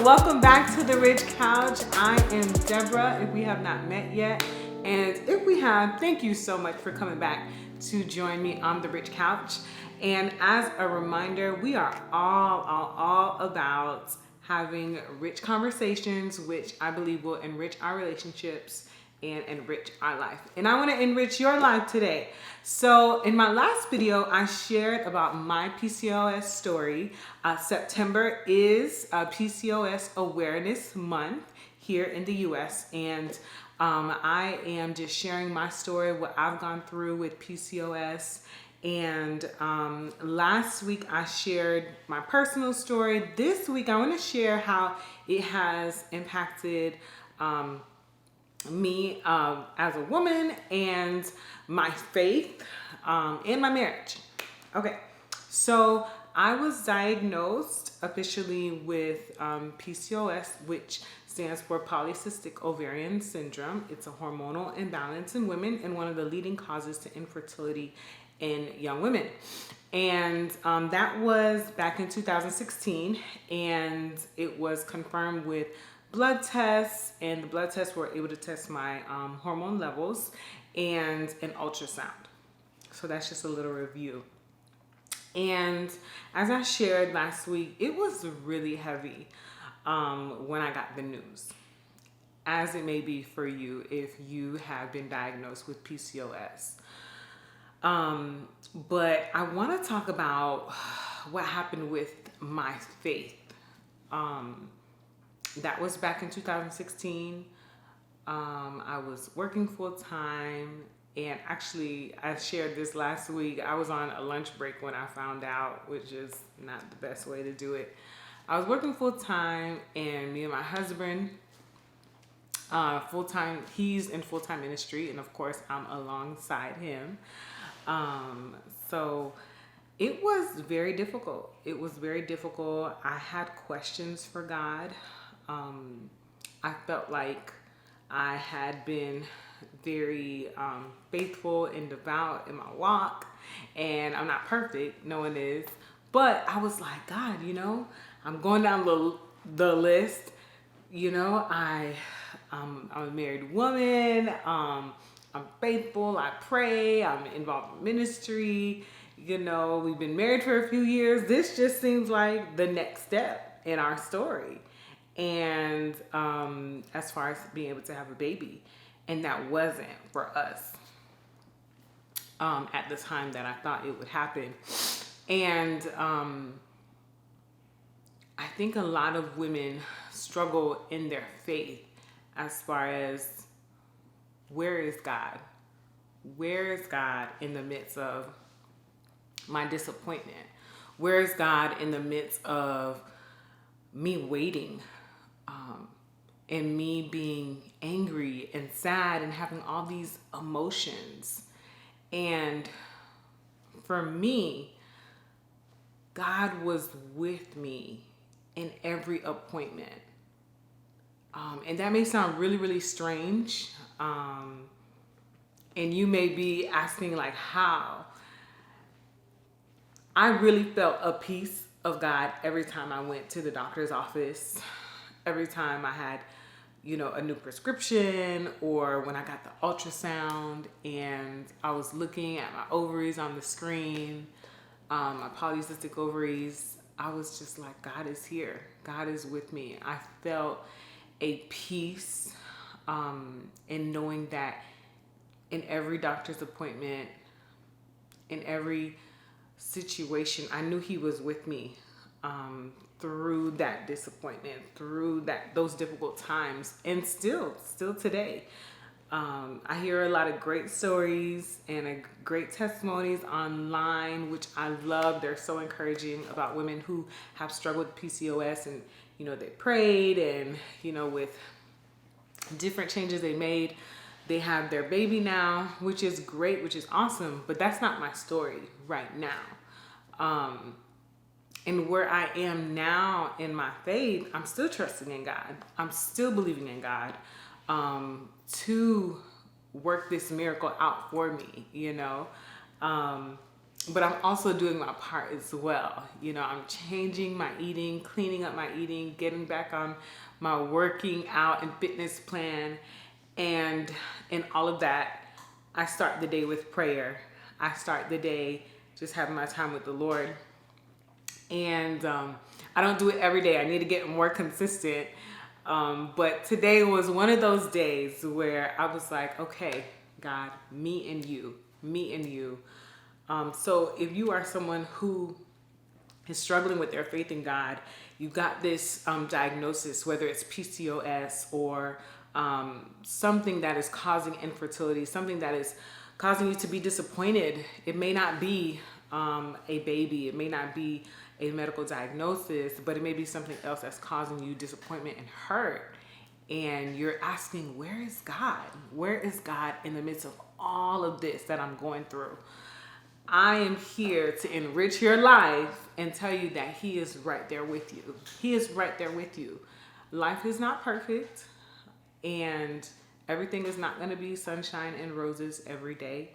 welcome back to The Rich Couch. I am Deborah, if we have not met yet. And if we have, thank you so much for coming back to join me on The Rich Couch. And as a reminder, we are all about having rich conversations, which I believe will enrich our relationships and enrich our life. And I want to enrich your life today. So in my last video, I shared about my PCOS story. September is PCOS Awareness Month here in the US. And I am just sharing my story, what I've gone through with PCOS. And last week I shared my personal story. This week I want to share how it has impacted me as a woman and my faith and my marriage. Okay, so I was diagnosed officially with PCOS, which stands for polycystic ovarian syndrome. It's a hormonal imbalance in women and one of the leading causes to infertility in young women. And that was back in 2016, and it was confirmed with blood tests, and the blood tests were able to test my hormone levels and an ultrasound. So that's just a little review. And as I shared last week, it was really heavy when I got the news, as it may be for you if you have been diagnosed with PCOS. But I want to talk about what happened with my faith. That was back in 2016. I was working full time, and actually I shared this last week. I was on a lunch break when I found out, which is not the best way to do it. I was working full time, and me and my husband, full time, he's in full time ministry, and of course I'm alongside him. So it was very difficult. It was very difficult. I had questions for God. I felt like I had been very faithful and devout in my walk, and I'm not perfect, no one is, but I was like, God, you know, I'm going down the list, you know, I'm a married woman, I'm faithful, I pray, I'm involved in ministry, you know, we've been married for a few years. This just seems like the next step in our story. And as far as being able to have a baby, and that wasn't for us at the time that I thought it would happen. And I think a lot of women struggle in their faith as far as, where is God? Where is God in the midst of my disappointment? Where is God in the midst of me waiting? And me being angry and sad and having all these emotions. And for me, God was with me in every appointment. And that may sound really, really strange. And you may be asking, like, how? I really felt a peace of God every time I went to the doctor's office. Every time I had, you know, a new prescription, or when I got the ultrasound and I was looking at my ovaries on the screen, my polycystic ovaries, I was just like, God is here. God is with me. I felt a peace in knowing that in every doctor's appointment, in every situation, I knew He was with me. Through that disappointment, through those difficult times, and still today. I hear a lot of great stories and great testimonies online, which I love. They're so encouraging, about women who have struggled with PCOS, and, you know, they prayed, and, you know, with different changes they made, they have their baby now, which is great, which is awesome, but that's not my story right now. And where I am now in my faith, I'm still trusting in God. I'm still believing in God to work this miracle out for me, you know. but I'm also doing my part as well. You know, I'm changing my eating, cleaning up my eating, getting back on my working out and fitness plan. And in all of that, I start the day with prayer. I start the day just having my time with the Lord. And I don't do it every day. I need to get more consistent. But today was one of those days where I was like, okay, God, me and you, me and you. So if you are someone who is struggling with their faith in God, you got this diagnosis, whether it's PCOS or something that is causing infertility, something that is causing you to be disappointed. It may not be a baby, it may not be a medical diagnosis, but it may be something else that's causing you disappointment and hurt. And you're asking, where is God? Where is God in the midst of all of this that I'm going through? I am here to enrich your life and tell you that He is right there with you. He is right there with you. Life is not perfect, and everything is not going to be sunshine and roses every day.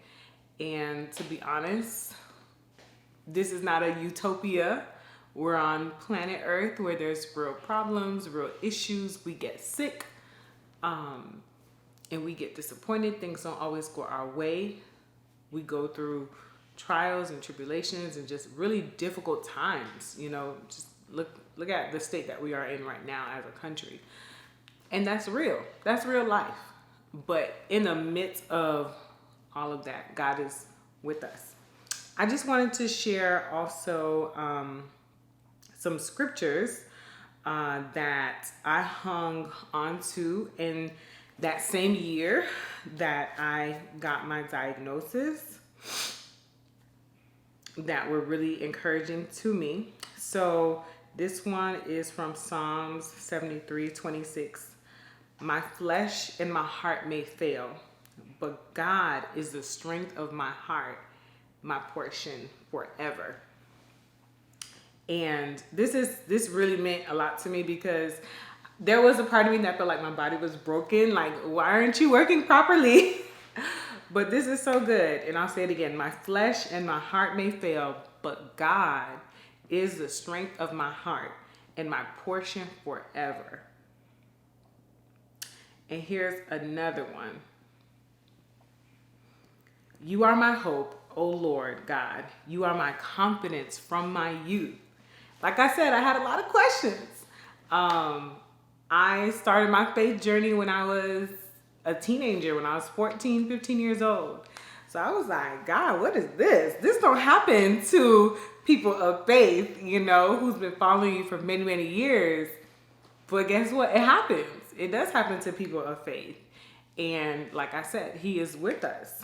And to be honest, this is not a utopia. We're on planet Earth where there's real problems, real issues. We get sick, and we get disappointed. Things don't always go our way. We go through trials and tribulations and just really difficult times. You know, just look at the state that we are in right now as a country. And that's real. That's real life. But in the midst of all of that, God is with us. I just wanted to share also some scriptures that I hung onto in that same year that I got my diagnosis that were really encouraging to me. So this one is from Psalms 73:26. My flesh and my heart may fail, but God is the strength of my heart, my portion forever. And this really meant a lot to me because there was a part of me that felt like my body was broken. Like, why aren't you working properly? But this is so good. And I'll say it again. My flesh and my heart may fail, but God is the strength of my heart and my portion forever. And here's another one. You are my hope, O Lord God. You are my confidence from my youth. Like I said, I had a lot of questions. I started my faith journey when I was a teenager, when I was 14, 15 years old. So I was like, God, what is this? This don't happen to people of faith, you know, who's been following you for many, many years. But guess what? It happens. It does happen to people of faith. And like I said, He is with us.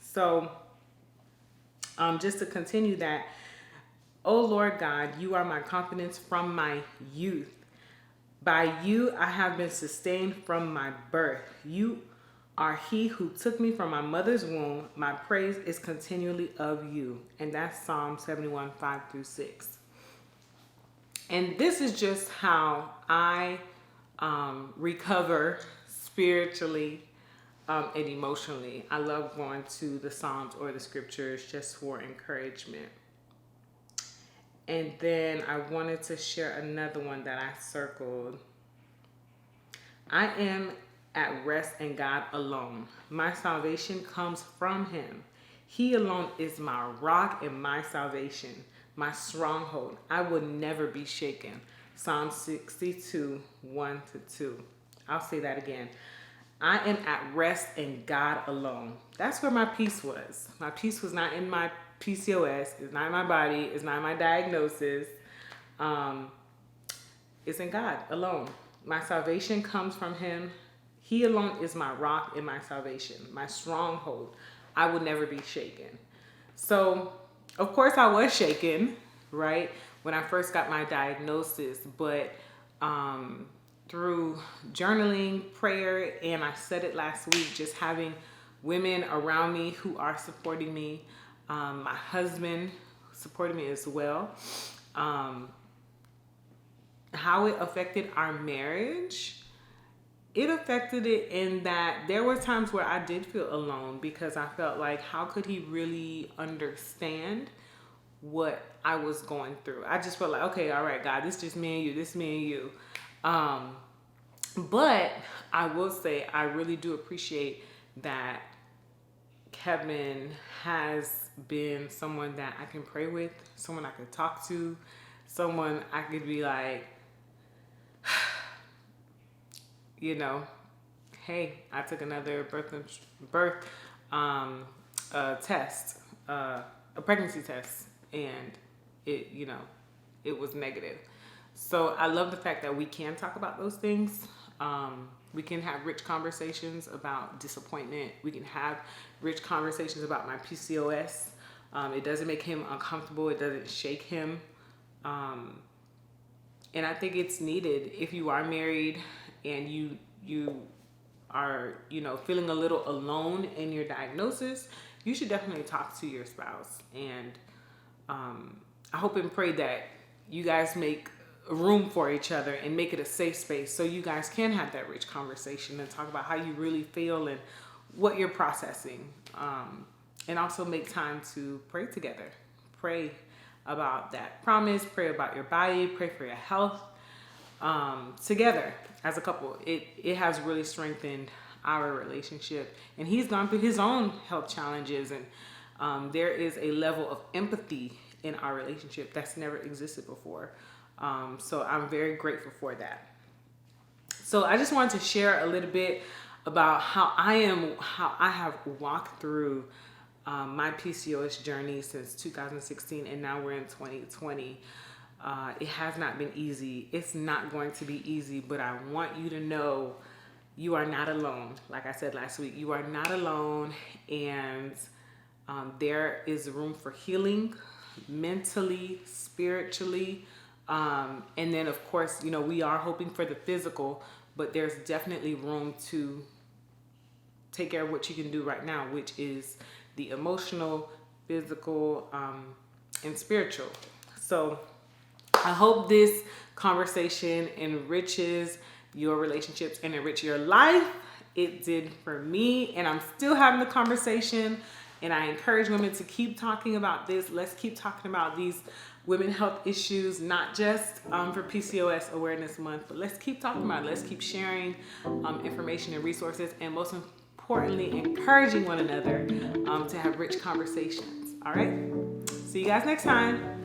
So just to continue that, O Lord God, you are my confidence from my youth. By you I have been sustained from my birth. You are He who took me from my mother's womb. My praise is continually of you. And that's Psalm 71:5-6. And this is just how I recover spiritually and emotionally. I love going to the Psalms or the scriptures just for encouragement. And then I wanted to share another one that I circled. I am at rest in God alone. My salvation comes from Him. He alone is my rock and my salvation, my stronghold. I will never be shaken. Psalm 62:1-2. I'll say that again. I am at rest in God alone. That's where my peace was. My peace was not in my PCOS. It's not in my body. It's not in my diagnosis. It's in God alone. My salvation comes from Him. He alone is my rock and my salvation, my stronghold. I will never be shaken. So, of course, I was shaken, right, when I first got my diagnosis. But through journaling, prayer, and I said it last week, just having women around me who are supporting me, my husband supported me as well, how it affected our marriage. It affected it in that there were times where I did feel alone because I felt like, how could he really understand what I was going through. I just felt like, okay, all right, God, this is just me and you, this is me and you. But I will say I really do appreciate that Kevin has been someone that I can pray with, someone I could talk to, someone I could be like, you know, hey, I took another test, a pregnancy test, and it, you know, it was negative. So I love the fact that we can talk about those things. We can have rich conversations about disappointment. We can have rich conversations about my PCOS. It doesn't make him uncomfortable. It doesn't shake him. And I think it's needed. If you are married and you are, you know, feeling a little alone in your diagnosis, you should definitely talk to your spouse. And I hope and pray that you guys make room for each other and make it a safe space so you guys can have that rich conversation and talk about how you really feel and what you're processing. And also make time to pray together. Pray about that promise, pray about your body, pray for your health. Together as a couple, it has really strengthened our relationship. And he's gone through his own health challenges, and there is a level of empathy in our relationship that's never existed before. So I'm very grateful for that. So I just wanted to share a little bit about how I have walked through my PCOS journey since 2016, and now we're in 2020. It has not been easy. It's not going to be easy, but I want you to know you are not alone. Like I said last week, you are not alone, and there is room for healing mentally, spiritually. And then of course, you know, we are hoping for the physical, but there's definitely room to take care of what you can do right now, which is the emotional, physical, and spiritual. So I hope this conversation enriches your relationships and enrich your life. It did for me, and I'm still having the conversation. And I encourage women to keep talking about this. Let's keep talking about these women health issues, not just for PCOS Awareness Month, but let's keep talking about it. Let's keep sharing information and resources, and most importantly, encouraging one another to have rich conversations. All right? See you guys next time.